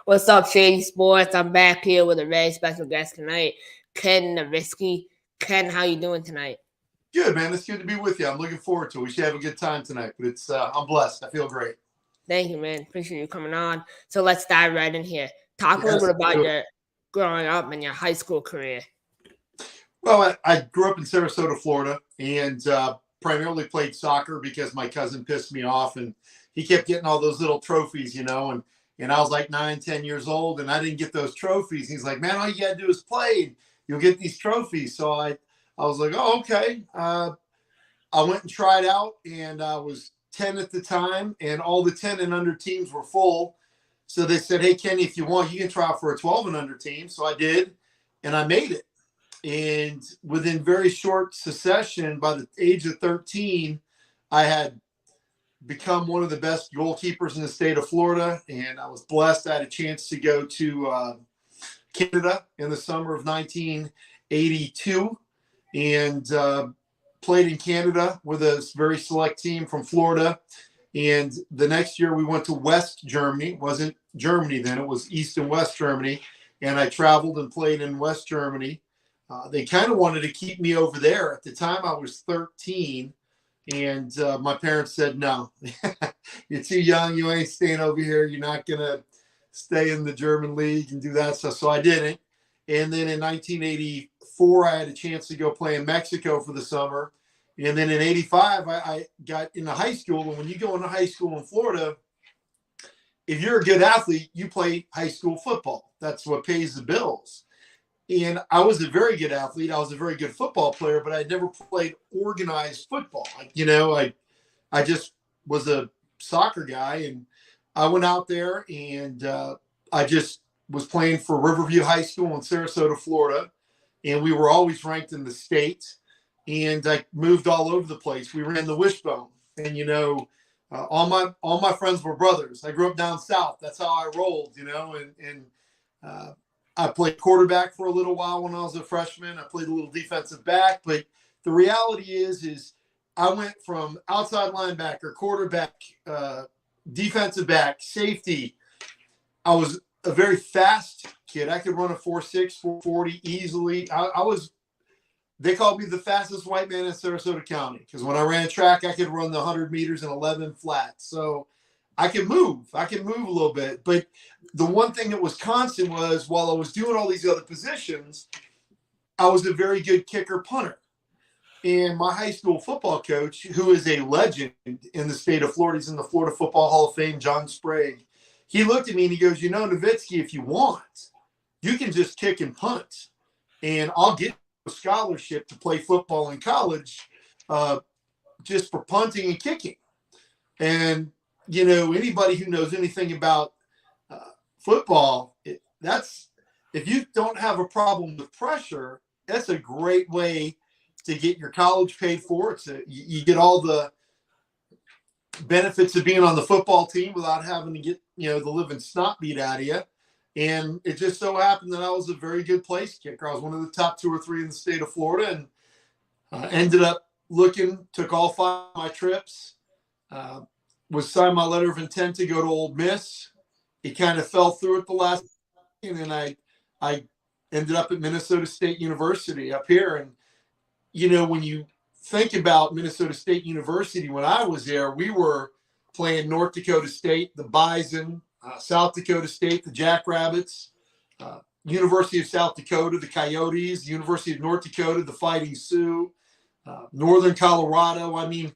What's up, Shady Sports? I'm back here with a very special guest tonight, Ken Navisky. Ken, how you doing tonight? Good, man. It's good to be with you. I'm looking forward to it. We should have a good time tonight. But I'm blessed. I feel great. Thank you, man. Appreciate you coming on. So let's dive right in here. Talk a little bit about your growing up and your high school career. Well, I grew up in Sarasota, Florida, and primarily played soccer because my cousin pissed me off, and he kept getting all those little trophies, and I was like 9, 10 years old, and I didn't get those trophies. He's like, man, all you got to do is play, and you'll get these trophies. So I was like, oh, okay. I went and tried out, and I was 10 at the time, and all the 10 and under teams were full. So they said, hey, Kenny, if you want, you can try out for a 12 and under team. So I did, and I made it. And within very short succession, by the age of 13, I had become one of the best goalkeepers in the state of Florida. And I was blessed. I had a chance to go to Canada in the summer of 1982 and played in Canada with a very select team from Florida. And the next year we went to West Germany. It wasn't Germany then, it was East and West Germany. And I traveled and played in West Germany. They kind of wanted to keep me over there. At the time, I was 13, and my parents said, no, you're too young. You ain't staying over here. You're not going to stay in the German league and do that stuff. So I didn't. And then in 1984, I had a chance to go play in Mexico for the summer. And then in 85, I got into high school. And when you go into high school in Florida, if you're a good athlete, you play high school football. That's what pays the bills. And I was a very good athlete. I was a very good football player, but I never played organized football. I just was a soccer guy, and I went out there, and I just was playing for Riverview High School in Sarasota, Florida, and we were always ranked in the state. And I moved all over the place. We ran the wishbone, and all my friends were brothers. I grew up down south. That's how I rolled, I played quarterback for a little while when I was a freshman. I played a little defensive back, but the reality is I went from outside linebacker, quarterback, defensive back, safety. I was a very fast kid. I could run a 4.6, 4.40 easily. They called me the fastest white man in Sarasota County because when I ran track, I could run the 100 meters in 11 flat. So I can move. I can move a little bit. But the one thing that was constant was while I was doing all these other positions, I was a very good kicker punter. And my high school football coach, who is a legend in the state of Florida, he's in the Florida Football Hall of Fame, John Sprague, he looked at me and he goes, Navisky, if you want, you can just kick and punt. And I'll get a scholarship to play football in college just for punting and kicking. And anybody who knows anything about football, if you don't have a problem with pressure, that's a great way to get your college paid for. You get all the benefits of being on the football team without having to get the living snot beat out of you. And it just so happened that I was a very good place kicker. I was one of the top 2 or 3 in the state of Florida, and ended up took all 5 of my trips. Was signed my letter of intent to go to Ole Miss. It kind of fell through at the last, and then I ended up at Minnesota State University up here. And when you think about Minnesota State University, when I was there, we were playing North Dakota State, the Bison, South Dakota State, the Jackrabbits, University of South Dakota, the Coyotes, University of North Dakota, the Fighting Sioux, Northern Colorado. I mean,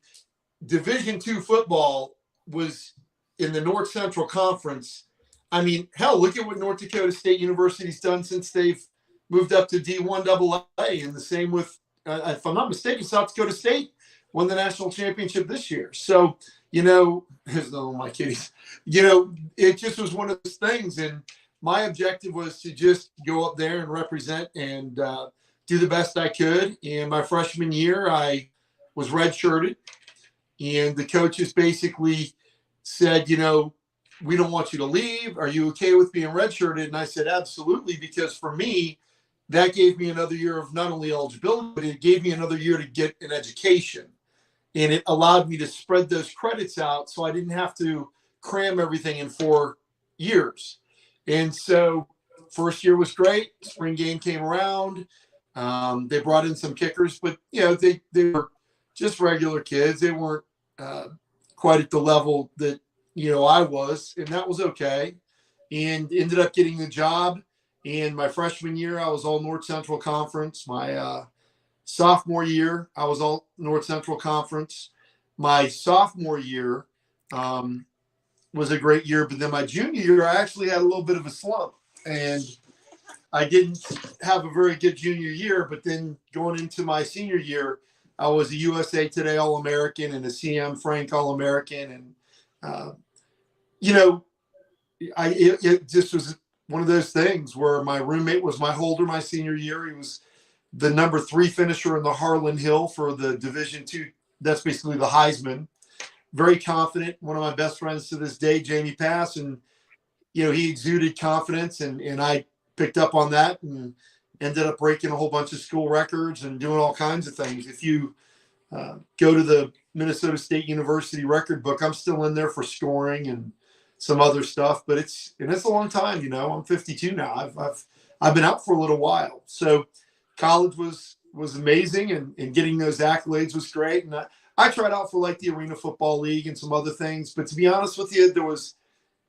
Division II football was in the North Central Conference. I mean, hell, look at what North Dakota State University's done since they've moved up to D1 AA. And the same with, if I'm not mistaken, South Dakota State won the national championship this year. So, there's none of my kitties. It just was one of those things. And my objective was to just go up there and represent and do the best I could. And my freshman year, I was redshirted. And the coaches basically said, we don't want you to leave. Are you okay with being redshirted? And I said, absolutely, because for me, that gave me another year of not only eligibility, but it gave me another year to get an education. And it allowed me to spread those credits out so I didn't have to cram everything in 4 years. And so first year was great. Spring game came around. They brought in some kickers, but they were just regular kids. They weren't quite at the level that I was, and that was okay. And ended up getting the job. And my freshman year, I was all North Central Conference. My sophomore year, I was all North Central Conference. My sophomore year was a great year, but then my junior year, I actually had a little bit of a slump, and I didn't have a very good junior year. But then going into my senior year, I was a USA Today All-American and a CM Frank All-American, and it just was one of those things where my roommate was my holder my senior year. He was the number 3 finisher in the Harlan Hill for the Division II. That's basically the Heisman. Very confident. One of my best friends to this day, Jamie Pass, and he exuded confidence, and I picked up on that and ended up breaking a whole bunch of school records and doing all kinds of things. If you go to the Minnesota State University record book, I'm still in there for scoring and some other stuff, but it's a long time. I'm 52 now. I've been out for a little while. So college was amazing, and getting those accolades was great. And I tried out for like the Arena Football League and some other things, but to be honest with you,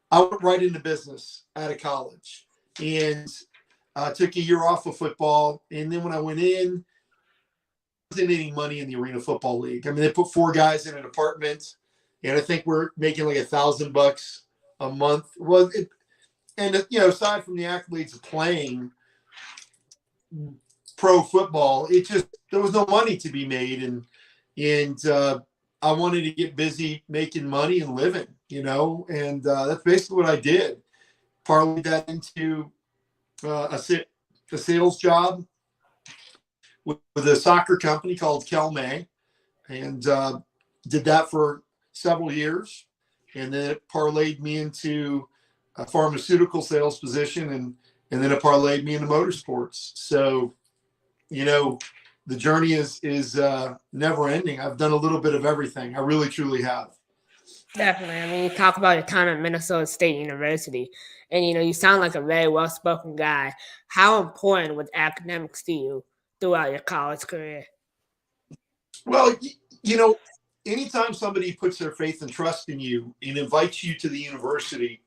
I went right into business out of college, and took a year off of football. And then when I went in, I wasn't any money in the Arena Football League. I mean, they put 4 guys in an apartment, and I think we're making like $1,000 a month. Aside from the accolades of playing pro football, there was no money to be made, and I wanted to get busy making money and living, and that's basically what I did. Parlayed that into a sales job with a soccer company called Kelme, and did that for several years. And then it parlayed me into a pharmaceutical sales position, and then it parlayed me into motorsports. So, the journey is never ending. I've done a little bit of everything. I really, truly have. Definitely. I mean, you talk about your time at Minnesota State University, and, you sound like a very well-spoken guy. How important was academics to you throughout your college career? Well, anytime somebody puts their faith and trust in you and invites you to the university,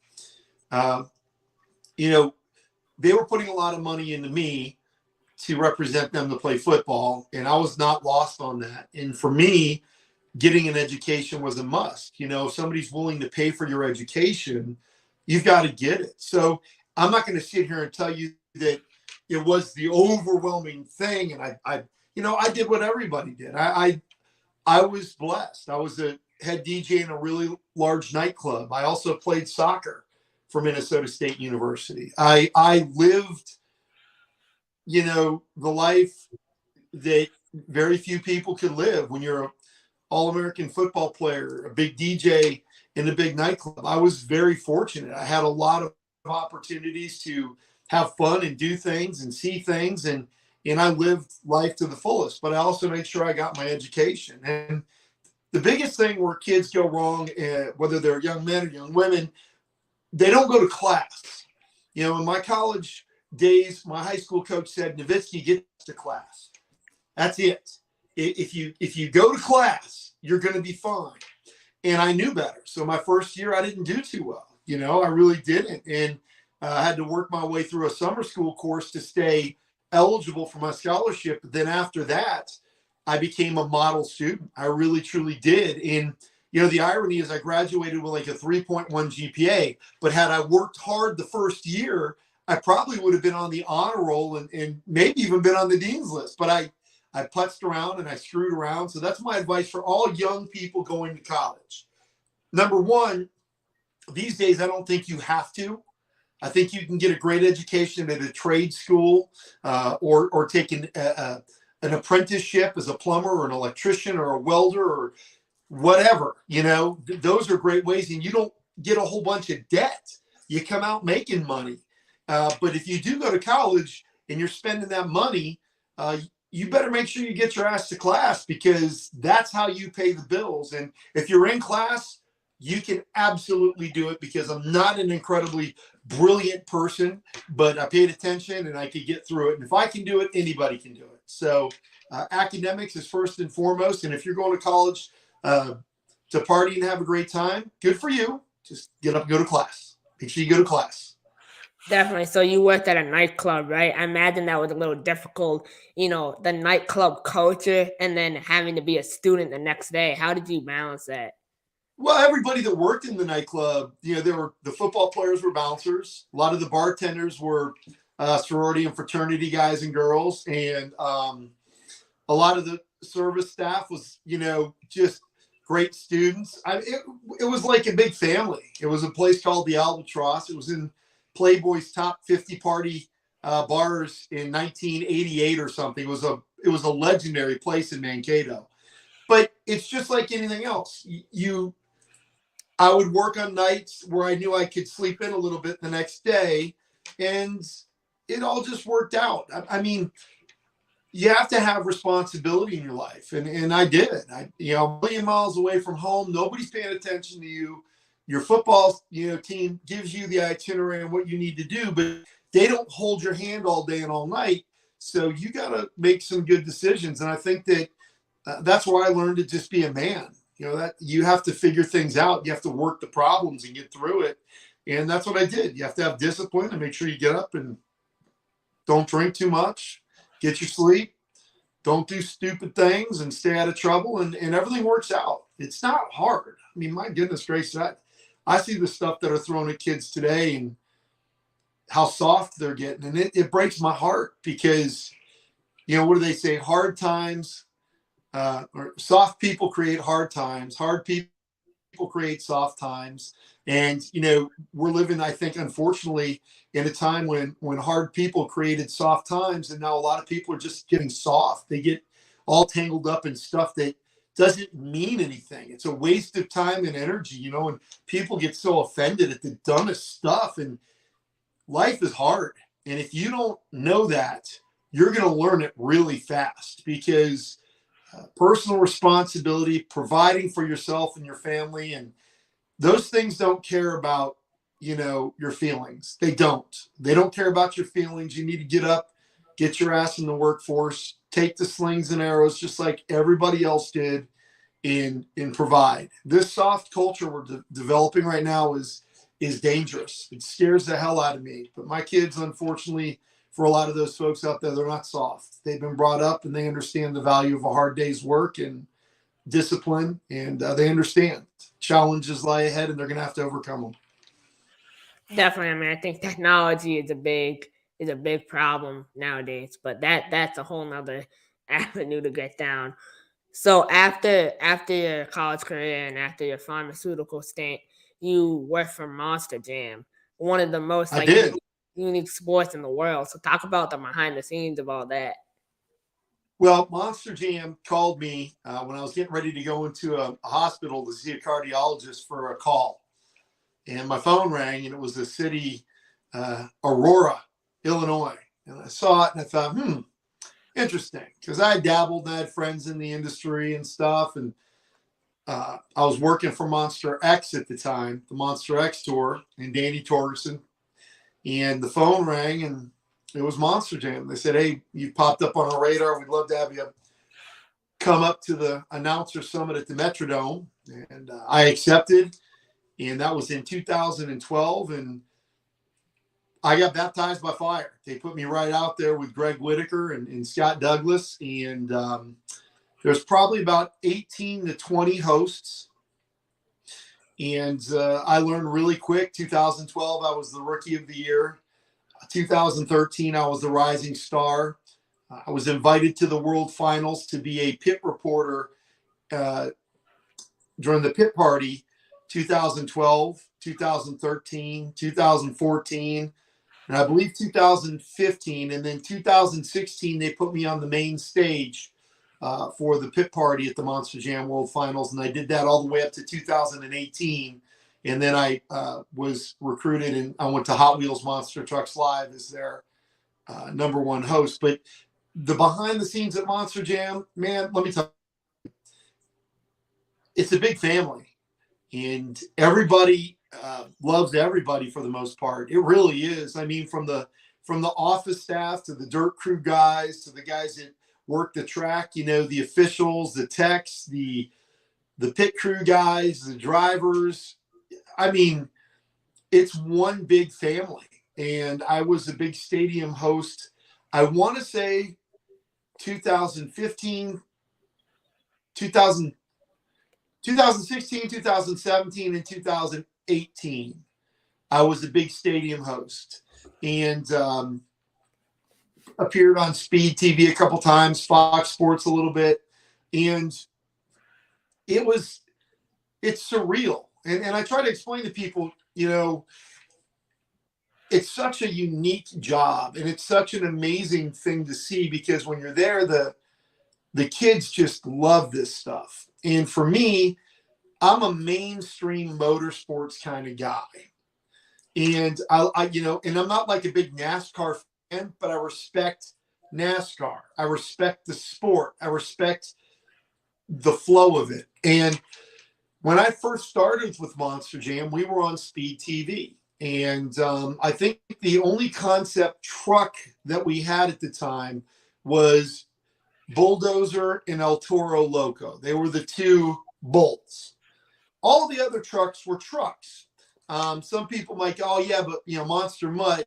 they were putting a lot of money into me to represent them to play football, and I was not lost on that. And for me, getting an education was a must. If somebody's willing to pay for your education, you've got to get it. So I'm not going to sit here and tell you that it was the overwhelming thing. And I did what everybody did. I was blessed. I was a head DJ in a really large nightclub. I also played soccer for Minnesota State University. I lived, the life that very few people can live when you're an All-American football player, a big DJ in a big nightclub. I was very fortunate. I had a lot of opportunities to have fun and do things and see things, and I lived life to the fullest, but I also made sure I got my education. And the biggest thing where kids go wrong, whether they're young men or young women, they don't go to class. In my college days, my high school coach said, Navisky, get to class. That's it. If you go to class, you're going to be fine. And I knew better. So my first year, I didn't do too well. I really didn't. And I had to work my way through a summer school course to stay eligible for my scholarship. But then after that, I became a model student. I really, truly did. And, the irony is I graduated with like a 3.1 GPA, but had I worked hard the first year, I probably would have been on the honor roll and maybe even been on the dean's list. But I putzed around and I screwed around. So that's my advice for all young people going to college. Number one, these days, I don't think you have to. I think you can get a great education at a trade school or take an apprenticeship as a plumber or an electrician or a welder or whatever. Those are great ways, and you don't get a whole bunch of debt. You come out making money. But if you do go to college and you're spending that money, you better make sure you get your ass to class, because that's how you pay the bills. And if you're in class, you can absolutely do it, because I'm not an incredibly brilliant person, but I paid attention and I could get through it. And if I can do it, anybody can do it. So academics is first and foremost. And if you're going to college to party and have a great time, good for you. Just get up and go to class. Make sure you go to class. Definitely. So you worked at a nightclub, right? I imagine that was a little difficult, the nightclub culture and then having to be a student the next day. How did you balance that? Well, everybody that worked in the nightclub, the football players were bouncers. A lot of the bartenders were sorority and fraternity guys and girls. And a lot of the service staff was, just great students. It was like a big family. It was a place called the Albatross. It was in Playboy's top 50 party bars in 1988 or something. It was a legendary place in Mankato. But it's just like anything else. I would work on nights where I knew I could sleep in a little bit the next day, and it all just worked out. I mean, you have to have responsibility in your life, and I did. A million miles away from home, nobody's paying attention to you. Your football, team gives you the itinerary and what you need to do, but they don't hold your hand all day and all night. So you got to make some good decisions, and I think that that's where I learned to just be a man. That you have to figure things out. You have to work the problems and get through it. And that's what I did. You have to have discipline and make sure you get up and don't drink too much, get your sleep, don't do stupid things, and stay out of trouble. And everything works out. It's not hard. I mean, my goodness gracious, I see the stuff that are thrown at kids today and how soft they're getting. And it breaks my heart, because, what do they say? Hard times, or soft people create hard times. Hard people create soft times. And, we're living, I think, unfortunately, in a time when hard people created soft times. And now a lot of people are just getting soft. They get all tangled up in stuff that doesn't mean anything. It's a waste of time and energy, and people get so offended at the dumbest stuff. And life is hard. And if you don't know that, you're going to learn it really fast, because personal responsibility, providing for yourself and your family, and those things don't care about, your feelings. They don't care about your feelings. You need to get up, get your ass in the workforce, take the slings and arrows just like everybody else did, and provide. This soft culture we're developing right now is dangerous. It scares the hell out of me. But my kids, unfortunately, for a lot of those folks out there, they're not soft. They've been brought up and they understand the value of a hard day's work and discipline, and they understand challenges lie ahead and they're going to have to overcome them. Definitely. I mean, I think technology is a big problem nowadays, but that's a whole nother avenue to get down. So after your college career and after your pharmaceutical stint, you worked for Monster Jam, one of the most unique sports in the world. So talk about the behind the scenes of all that. Well, Monster Jam called me when I was getting ready to go into a hospital to see a cardiologist for a call. And my phone rang, and it was the city, Aurora, Illinois. And I saw it and I thought, interesting. Because I dabbled and I had friends in the industry and stuff. And I was working for Monster X at the time, the Monster X tour, and Danny Torgerson. And the phone rang, and it was Monster Jam. They said, hey, you popped up on our radar. We'd love to have you come up to the announcer summit at the Metrodome. And I accepted. And that was in 2012. And I got baptized by fire. They put me right out there with Greg Whitaker and Scott Douglas. And there's probably about 18 to 20 hosts. And I learned really quick. 2012, I was the Rookie of the Year. 2013, I was the Rising Star. I was invited to the World Finals to be a pit reporter during the pit party, 2012, 2013, 2014, and I believe 2015. And then 2016, they put me on the main stage for the pit party at the Monster Jam World Finals. And I did that all the way up to 2018. And then I was recruited and I went to Hot Wheels Monster Trucks Live as their number one host. But the behind the scenes at Monster Jam, man, let me tell you, it's a big family. and everybody loves everybody for the most part. It really is. I mean, from the office staff to the dirt crew guys to the guys that work the track, you know, the officials, the techs, the pit crew guys, the drivers. I mean, it's one big family. And I was a big stadium host. I want to say 2015, 2016, 2017, and 2018. I was a big stadium host and appeared on Speed TV a couple times, Fox Sports a little bit. And it's surreal. And I try to explain to people, you know, it's such a unique job and it's such an amazing thing to see because when you're there, the kids just love this stuff. And for me, I'm a mainstream motorsports kind of guy. And I you know, and I'm not like a big NASCAR fan, but I respect NASCAR. I respect the sport. I respect the flow of it. And when I first started with Monster Jam, we were on Speed TV. And I think the only concept truck that we had at the time was Bulldozer and El Toro Loco. They were the two bolts. All the other trucks were trucks. Some people might go, oh, yeah, but, you know, Monster Mutt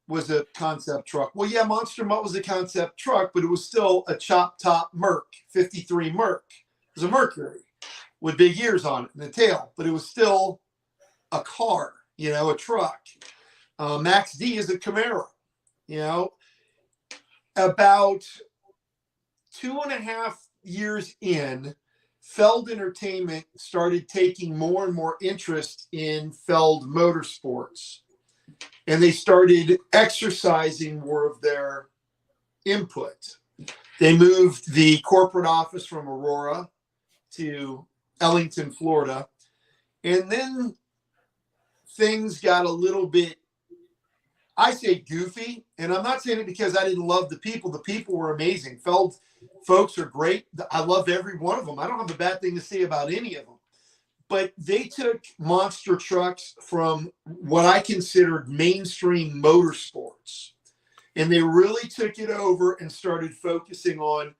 was a concept truck. Well, yeah, Monster Mutt was a concept truck, but it was still a chop-top Merc, 53 Merc. It was a Mercury with big ears on it and a tail, but it was still a car, you know, a truck. Max D is a Camaro, you know. About 2.5 years in, Feld Entertainment started taking more and more interest in Feld Motorsports. And they started exercising more of their input. They moved the corporate office from Aurora to Ellington, Florida. And then things got a little bit, I say goofy. And I'm not saying it because I didn't love the people. The people were amazing. Feld folks are great. I loved every one of them. I don't have a bad thing to say about any of them. But they took monster trucks from what I considered mainstream motorsports. And they really took it over and started focusing on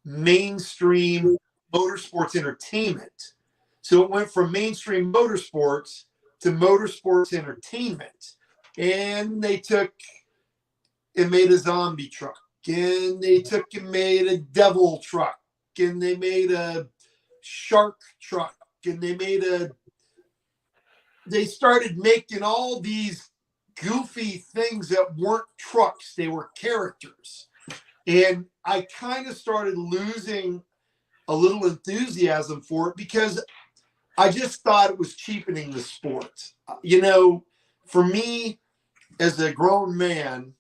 mainstream motorsports entertainment. So it went from mainstream motorsports to motorsports entertainment. And they took and made a zombie truck. And they took and made a devil truck. And they made a shark truck. And they started making all these goofy things that weren't trucks. They were characters. And I kind of started losing a little enthusiasm for it because I just thought it was cheapening the sport. You know, for me, as a grown man,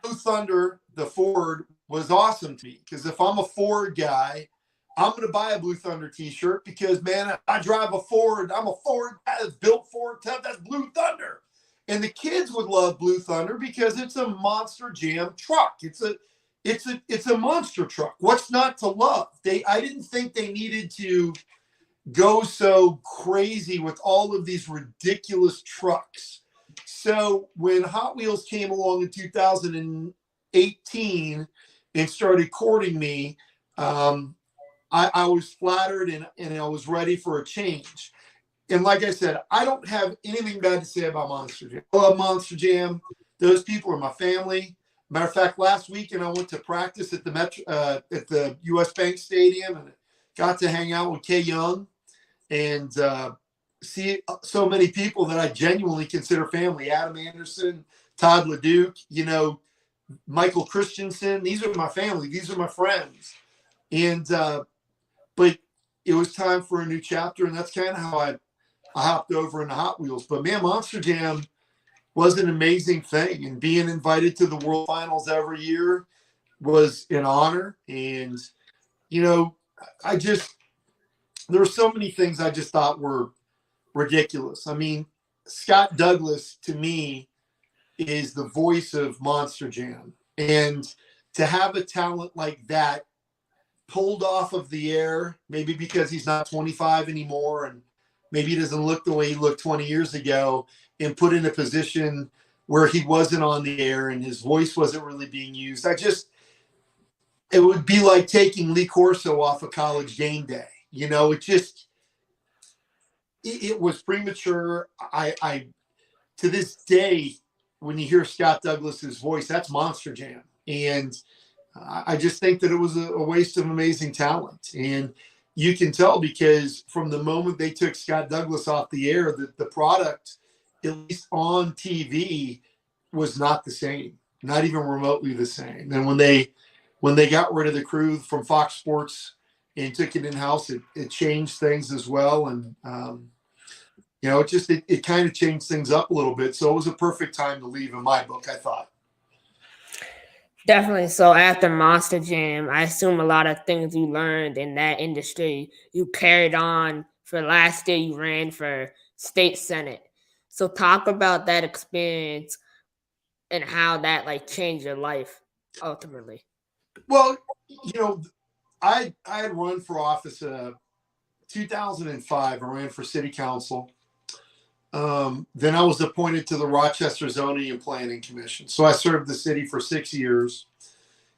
Blue Thunder, the Ford, was awesome to me because if I'm a Ford guy, I'm going to buy a Blue Thunder t-shirt because, man, I drive a Ford. I'm a Ford guy that's built Ford. That's Blue Thunder. And the kids would love Blue Thunder because it's a Monster Jam truck. It's a monster truck. What's not to love? I didn't think they needed to go so crazy with all of these ridiculous trucks. So when Hot Wheels came along in 2018 and started courting me, I was flattered and I was ready for a change. And like I said, I don't have anything bad to say about Monster Jam. I love Monster Jam. Those people are my family. Matter of fact, last weekend I went to practice at the US Bank Stadium and got to hang out with Kay Young and see so many people that I genuinely consider family. Adam Anderson, Todd LeDuc, you know, Michael Christensen. These are my family. These are my friends. And but it was time for a new chapter, and that's kind of how I hopped over into Hot Wheels. But man, Monster Jam was an amazing thing, and being invited to the World Finals every year was an honor. And you know, there were so many things I just thought were ridiculous. I mean, Scott Douglas to me is the voice of Monster Jam, and to have a talent like that pulled off of the air, maybe because he's not 25 anymore and maybe he doesn't look the way he looked 20 years ago, and put in a position where he wasn't on the air and his voice wasn't really being used. It would be like taking Lee Corso off of College Game Day. It was premature. I to this day, when you hear Scott Douglas's voice, that's Monster Jam. And I just think that it was a waste of amazing talent. And you can tell because from the moment they took Scott Douglas off the air, that the product, at least on TV, was not the same, not even remotely the same. And when they got rid of the crew from Fox Sports and took it in-house, it changed things as well. And, it kind of changed things up a little bit. So it was a perfect time to leave in my book, I thought. Definitely. So after Monster Jam, I assume a lot of things you learned in that industry, you carried on. For last year, you ran for state senate. So talk about that experience and how that changed your life ultimately. Well, I had run for office 2005. I ran for city council. Then I was appointed to the Rochester Zoning and Planning Commission. So I served the city for 6 years.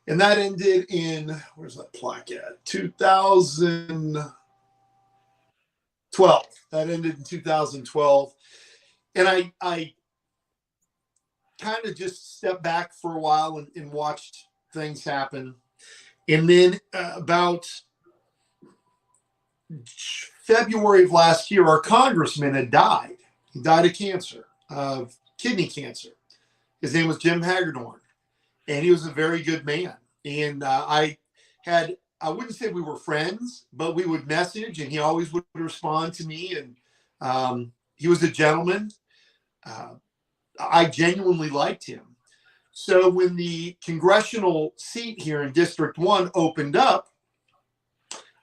And that ended in, where's that plaque at? 2012. That ended in 2012. And I kind of just stepped back for a while and watched things happen. And then about February of last year, our congressman had died. He died of cancer, of kidney cancer. His name was Jim Hagedorn, and he was a very good man. And I wouldn't say we were friends, but we would message, and he always would respond to me. And he was a gentleman. I genuinely liked him. So when the congressional seat here in District 1 opened up,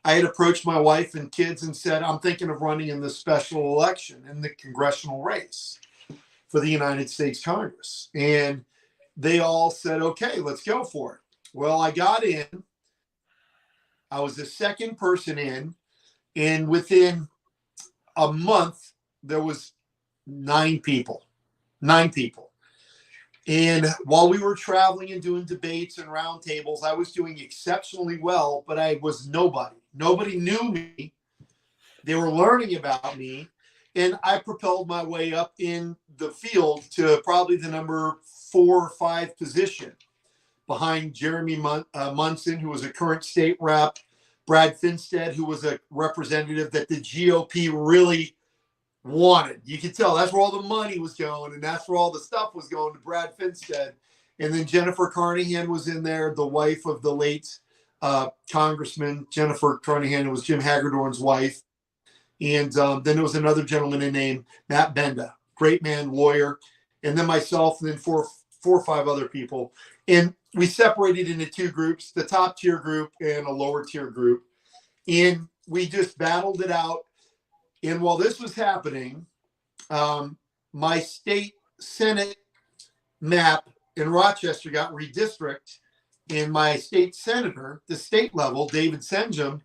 I had approached my wife and kids and said, I'm thinking of running in this special election in the congressional race for the United States Congress. And they all said, okay, let's go for it. Well, I got in. I was the second person in. And within a month, there was 9 people. 9 people. And while we were traveling and doing debates and roundtables, I was doing exceptionally well, but I was nobody. Nobody knew me. They were learning about me. And I propelled my way up in the field to probably the number 4 or 5 position behind Jeremy Munson, who was a current state rep, Brad Finstead, who was a representative that the GOP really wanted. You could tell that's where all the money was going, and that's where all the stuff was going, to Brad Finstead. And then Jennifer Carnahan was in there, the wife of the late Congressman Jennifer Carnahan, who was Jim Hagedorn's wife. And then there was another gentleman named Matt Benda, great man, lawyer, and then myself, and then four or 5 other people. And we separated into 2 groups, the top tier group and a lower tier group. And we just battled it out. And while this was happening, my state Senate map in Rochester got redistricted, and my state senator, the state level, David Senjum,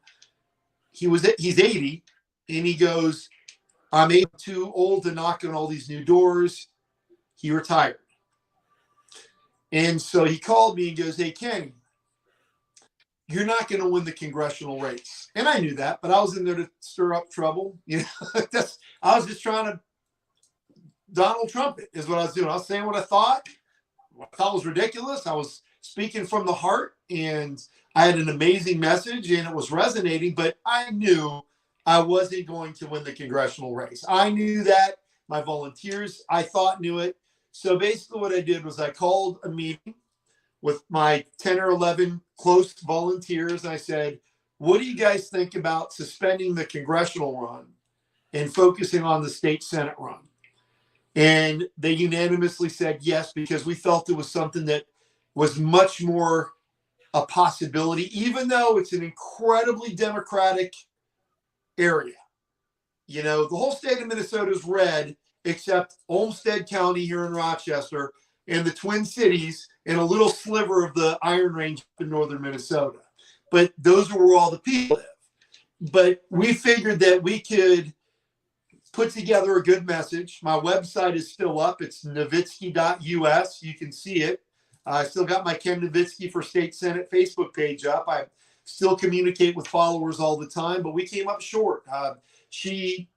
he's 80, and he goes, I'm too old to knock on all these new doors. He retired. And so he called me and goes, hey, Kenny, you're not going to win the congressional race. And I knew that, but I was in there to stir up trouble. I was just trying to Donald Trump it, is what I was doing. I was saying what I thought was ridiculous. I was speaking from the heart, and I had an amazing message, and it was resonating, but I knew I wasn't going to win the congressional race. I knew that. My volunteers, I thought, knew it. So basically what I did was I called a meeting with my 10 or 11 close volunteers. And I said, what do you guys think about suspending the congressional run and focusing on the state Senate run? And they unanimously said yes, because we felt it was something that was much more a possibility, even though it's an incredibly Democratic area. The whole state of Minnesota is red, except Olmsted County here in Rochester and the Twin Cities and a little sliver of the Iron Range in northern Minnesota. but those are where all the people live. But we figured that we could put together a good message. My website is still up. It's Navisky.us. You can see it. I still got my Ken Navisky for State Senate Facebook page up. I still communicate with followers all the time, but we came up short. She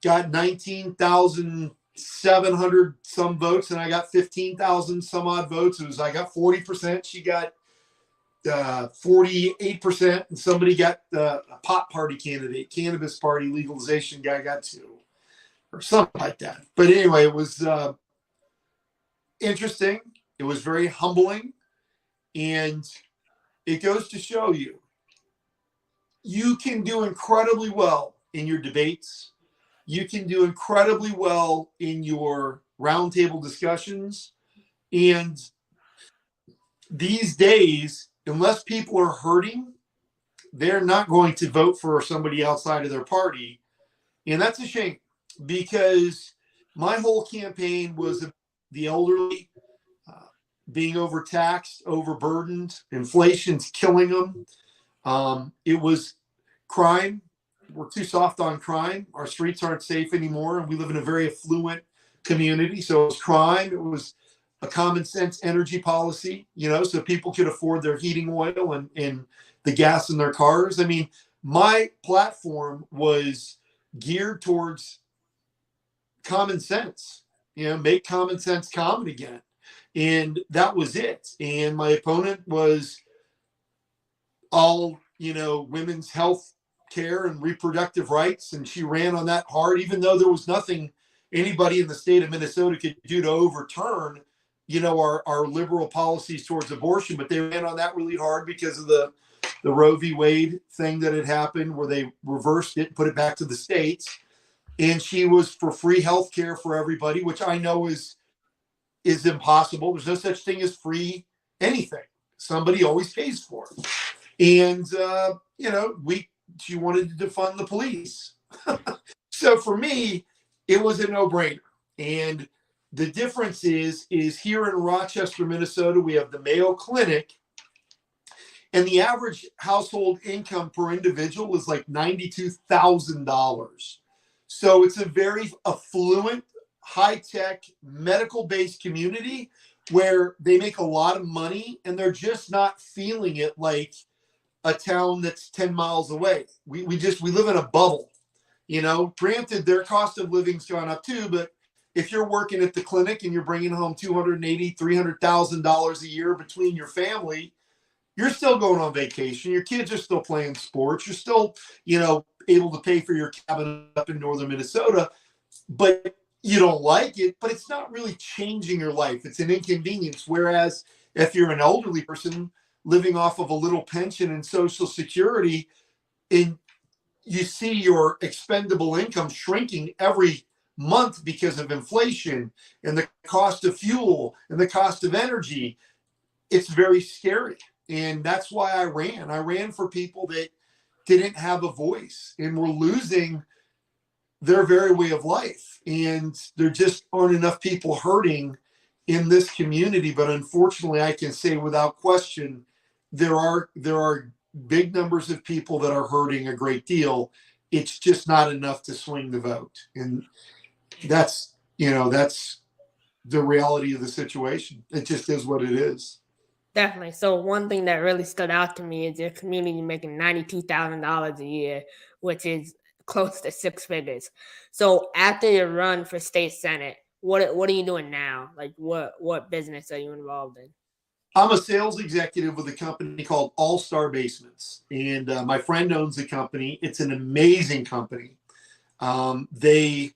got 19,700 some votes, and I got 15,000 some odd votes. I got 40%. She got 48%, and somebody got a pot party candidate, cannabis party legalization guy got 2, or something like that. But anyway, it was interesting. It was very humbling, and it goes to show you can do incredibly well in your debates. You can do incredibly well in your roundtable discussions. And these days, unless people are hurting, they're not going to vote for somebody outside of their party. And that's a shame, because my whole campaign was the elderly being overtaxed, overburdened. Inflation's killing them. It was crime. We're too soft on crime. Our streets aren't safe anymore. And we live in a very affluent community. So it was crime. It was a common sense energy policy, so people could afford their heating oil and the gas in their cars. I mean, my platform was geared towards common sense, make common sense common again. And that was it. And my opponent was all, women's health care and reproductive rights. And she ran on that hard, even though there was nothing anybody in the state of Minnesota could do to overturn, our liberal policies towards abortion. But they ran on that really hard because of the Roe v. Wade thing that had happened, where they reversed it and put it back to the states. And she was for free health care for everybody, which I know is impossible. There's no such thing as free anything. Somebody always pays for it. And, she wanted to defund the police. So for me, it was a no-brainer. And the difference is here in Rochester, Minnesota, we have the Mayo Clinic, and the average household income per individual is like $92,000. So it's a very affluent, high-tech, medical-based community where they make a lot of money, and they're just not feeling it like a town that's 10 miles away. We live in a bubble, Granted, their cost of living's gone up too, but if you're working at the clinic and you're bringing home $280,000, $300,000 a year between your family, you're still going on vacation. Your kids are still playing sports. You're still, able to pay for your cabin up in northern Minnesota, but you don't like it. But it's not really changing your life. It's an inconvenience. Whereas if you're an elderly person living off of a little pension and Social Security, and you see your expendable income shrinking every month because of inflation and the cost of fuel and the cost of energy, it's very scary. And that's why I ran. I ran for people that didn't have a voice and were losing their very way of life. And there just aren't enough people hurting in this community. But unfortunately, I can say without question, there are big numbers of people that are hurting a great deal. It's just not enough to swing the vote. And that's the reality of the situation. It just is what it is. Definitely. So one thing that really stood out to me is your community making $92,000 a year, which is close to 6 figures. So after your run for state senate, what are you doing now? Like what business are you involved in? I'm a sales executive with a company called All Star Basements, and my friend owns the company. It's an amazing company. They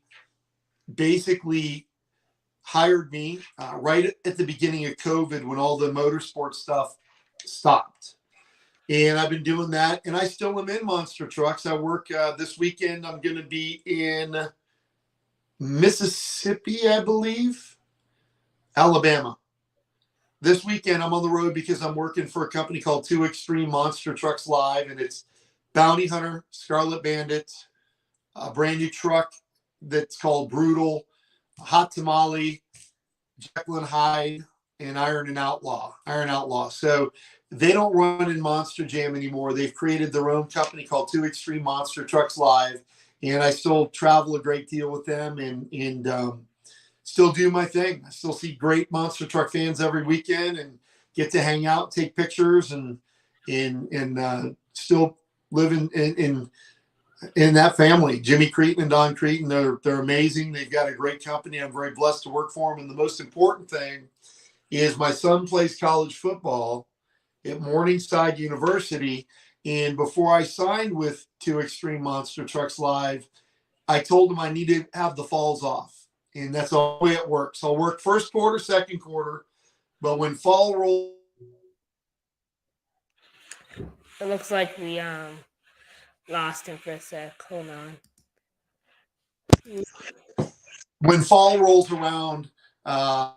basically hired me right at the beginning of COVID when all the motorsport stuff stopped. And I've been doing that, and I still am in monster trucks. I work this weekend. I'm going to be in Mississippi, I believe, Alabama. This weekend, I'm on the road because I'm working for a company called 2 Extreme Monster Trucks Live, and it's Bounty Hunter, Scarlet Bandit, a brand new truck that's called Brutal, Hot Tamale, Jekyll and Hyde, and Iron Outlaw. So they don't run in Monster Jam anymore. They've created their own company called Two Extreme Monster Trucks Live, and I still travel a great deal with them, and still do my thing. I still see great monster truck fans every weekend, and get to hang out, take pictures, and still live in that family. Jimmy Cretin and Don Cretin, they're amazing. They've got a great company. I'm very blessed to work for them. And the most important thing is my son plays college football at Morningside University. And before I signed with Two Extreme Monster Trucks Live, I told him I need to have the falls off. And that's the way it works. I'll work first quarter, second quarter, but when fall rolls, It looks like we lost him for a sec. Hold on. when fall rolls around, I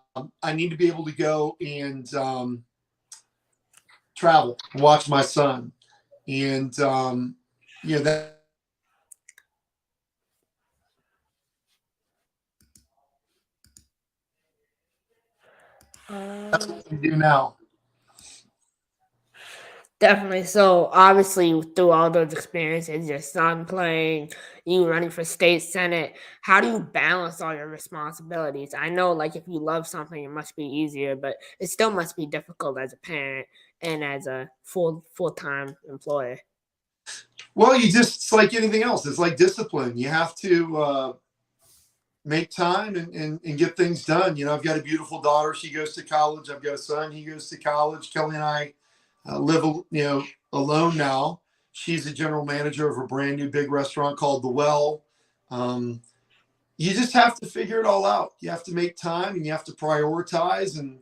need to be able to go and travel, watch my son, and that. That's what we do now. Definitely. So obviously, through all those experiences, your son playing, you running for state senate, how do you balance all your responsibilities? I know, like, if you love something, it must be easier, but it still must be difficult as a parent and as a full-time employer. Well, it's like anything else. It's like discipline. You have to make time and get things done. I've got a beautiful daughter. She goes to college. I've got a son. He goes to college. Kelly and I live, alone now. She's a general manager of a brand new big restaurant called The Well. You just have to figure it all out. You have to make time, and you have to prioritize, and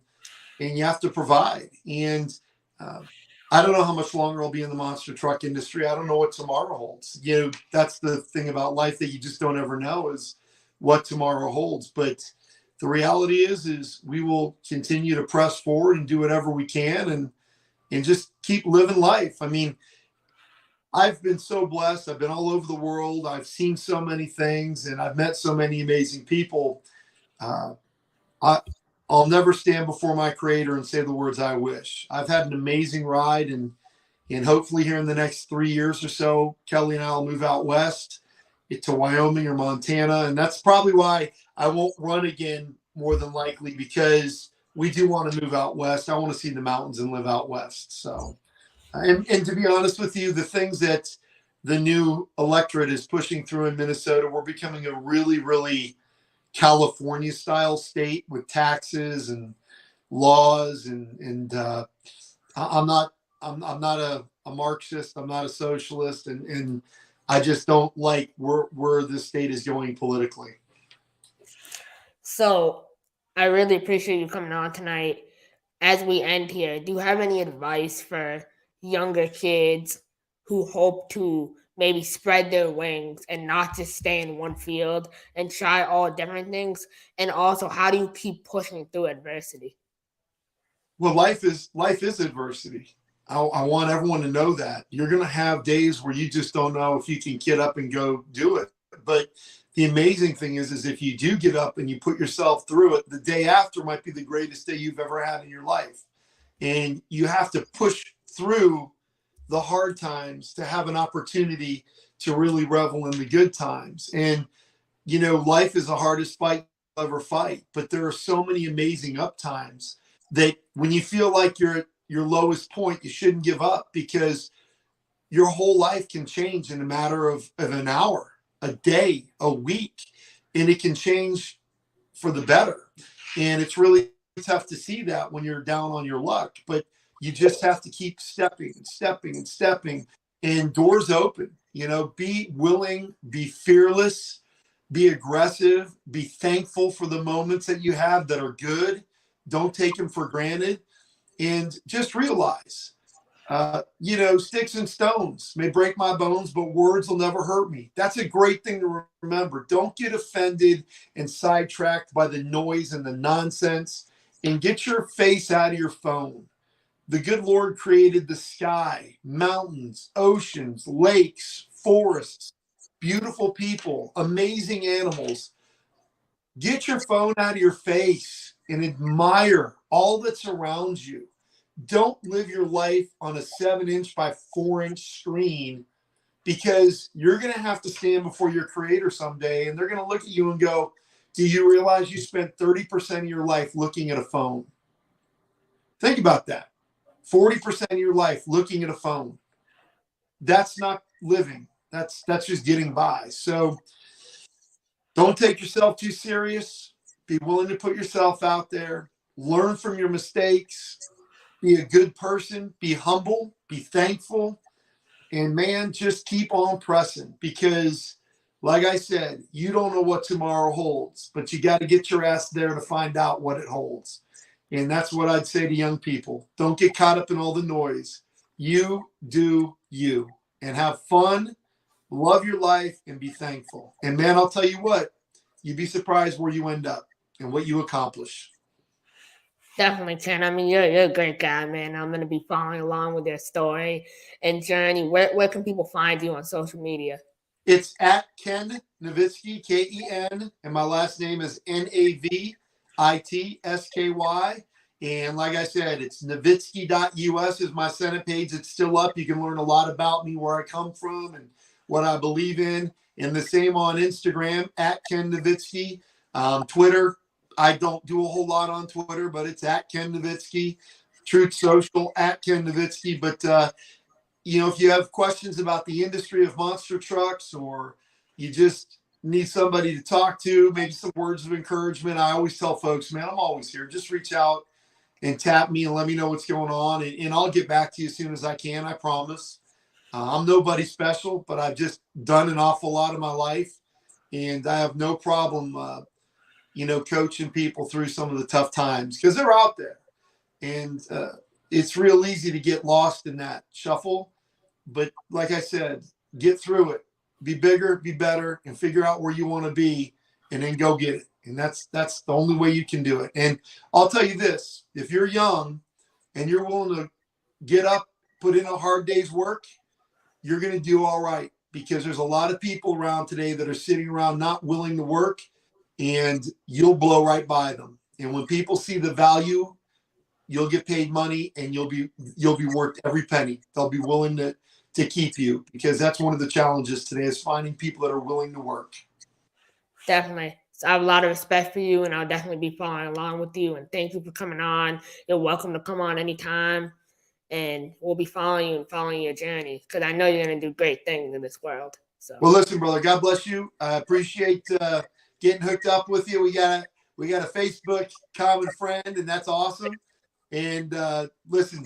you have to provide. And I don't know how much longer I'll be in the monster truck industry. I don't know what tomorrow holds. That's the thing about life, that you just don't ever know, is what tomorrow holds. But the reality is we will continue to press forward and do whatever we can, and just keep living life. I mean, I've been so blessed. I've been all over the world. I've seen so many things, and I've met so many amazing people. I'll never stand before my creator and say the words I wish. I've had an amazing ride, and hopefully here in the next 3 years or so, Kelly and I will move out west to Wyoming or Montana. And that's probably why I won't run again, more than likely, because we do want to move out west. I want to see the mountains and live out west. So, and to be honest with you, the things that the new electorate is pushing through in Minnesota, we're becoming a really, really California style state with taxes and laws. And I'm not a Marxist. I'm not a socialist. And I just don't like where the state is going politically. So I really appreciate you coming on tonight. As we end here, do you have any advice for younger kids who hope to maybe spread their wings and not just stay in one field and try all different things? And also, how do you keep pushing through adversity? Well, life is adversity. I want everyone to know that you're going to have days where you just don't know if you can get up and go do it. But the amazing thing is if you do get up and you put yourself through it, the day after might be the greatest day you've ever had in your life. And you have to push through the hard times to have an opportunity to really revel in the good times. And, life is the hardest fight you'll ever fight, but there are so many amazing up times that when you feel like you're at your lowest point, you shouldn't give up, because your whole life can change in a matter of an hour, a day, a week, and it can change for the better. And it's really tough to see that when you're down on your luck, but you just have to keep stepping and stepping and stepping, and doors open. Be willing, be fearless, be aggressive, be thankful for the moments that you have that are good. Don't take them for granted, and just realize, sticks and stones may break my bones, but words will never hurt me. That's a great thing to remember. Don't get offended and sidetracked by the noise and the nonsense, and get your face out of your phone. The good Lord created the sky, mountains, oceans, lakes, forests, beautiful people, amazing animals. Get your phone out of your face and admire all that surrounds you. don't live your life on a 7-inch by 4-inch screen, because you're going to have to stand before your creator someday, and they're going to look at you and go, do you realize you spent 30% of your life looking at a phone? Think about that. 40% of your life looking at a phone. That's not living. That's just getting by. So don't take yourself too serious. Be willing to put yourself out there. Learn from your mistakes. Be a good person. Be humble. Be thankful. And, man, just keep on pressing, because, like I said, you don't know what tomorrow holds, but you got to get your ass there to find out what it holds. And that's what I'd say to young people. Don't get caught up in all the noise. You do you, and have fun, love your life, and be thankful. And, man, I'll tell you what, you'd be surprised where you end up and what you accomplish. Definitely, Ken. I mean, you're a great guy, man. I'm going to be following along with your story and journey. Where can people find you on social media? It's at Ken Navisky, Ken, and my last name is Navitsky. And like I said, it's Navisky.us is my Senate page. It's still up. You can learn a lot about me, where I come from, and what I believe in. And the same on Instagram, at Ken Navisky. Twitter, I don't do a whole lot on Twitter, but it's at Ken Navisky. Truth Social, at Ken Navisky. But, if you have questions about the industry of monster trucks, or you just need somebody to talk to, maybe some words of encouragement, I always tell folks, man, I'm always here. Just reach out and tap me and let me know what's going on, and I'll get back to you as soon as I can, I promise. I'm nobody special, but I've just done an awful lot of my life, and I have no problem coaching people through some of the tough times, because they're out there, and it's real easy to get lost in that shuffle. But like I said, get through it, be bigger, be better, and figure out where you want to be, and then go get it. And that's the only way you can do it. And I'll tell you this, if you're young and you're willing to get up, put in a hard day's work, you're going to do all right, because there's a lot of people around today that are sitting around not willing to work, and you'll blow right by them. And when people see the value, you'll get paid money, and you'll be worth every penny. They'll be willing to keep you, because that's one of the challenges today, is finding people that are willing to work. Definitely. So I have a lot of respect for you, and I'll definitely be following along with you. And thank you for coming on. You're welcome to come on anytime, and we'll be following you and following your journey, because I know you're going to do great things in this world. So, well, listen, brother, God bless you. I appreciate getting hooked up with you. We got a Facebook common friend, and that's awesome. And listen,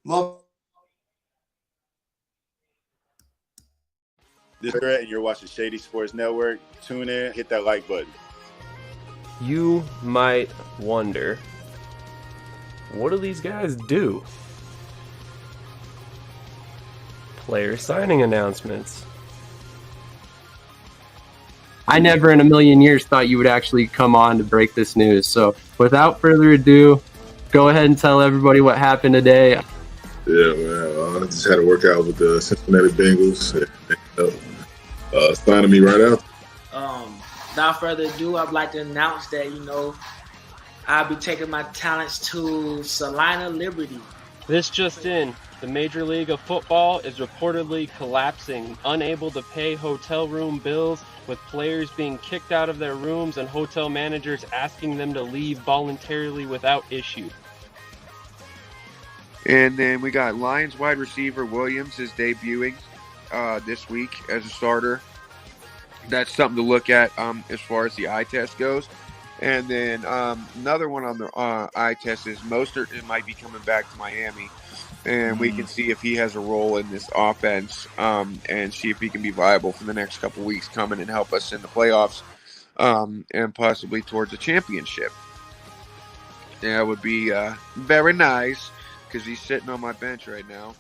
love. This is Brett, and you're watching Shady Sports Network. Tune in, hit that like button. You might wonder, what do these guys do? Player signing announcements. I never in a million years thought you would actually come on to break this news. So without further ado, go ahead and tell everybody what happened today. Yeah, man. I just had a workout with the Cincinnati Bengals. Signing me right out. Without further ado, I'd like to announce that, I'll be taking my talents to Salina Liberty. This just in. The Major League of Football is reportedly collapsing, unable to pay hotel room bills, with players being kicked out of their rooms and hotel managers asking them to leave voluntarily without issue. And then we got Lions wide receiver Williams is debuting this week as a starter. That's something to look at as far as the eye test goes. And then another one on the eye test is Mostert might be coming back to Miami. And we can see if he has a role in this offense and see if he can be viable for the next couple weeks coming and help us in the playoffs and possibly towards a championship. That would be very nice, because he's sitting on my bench right now.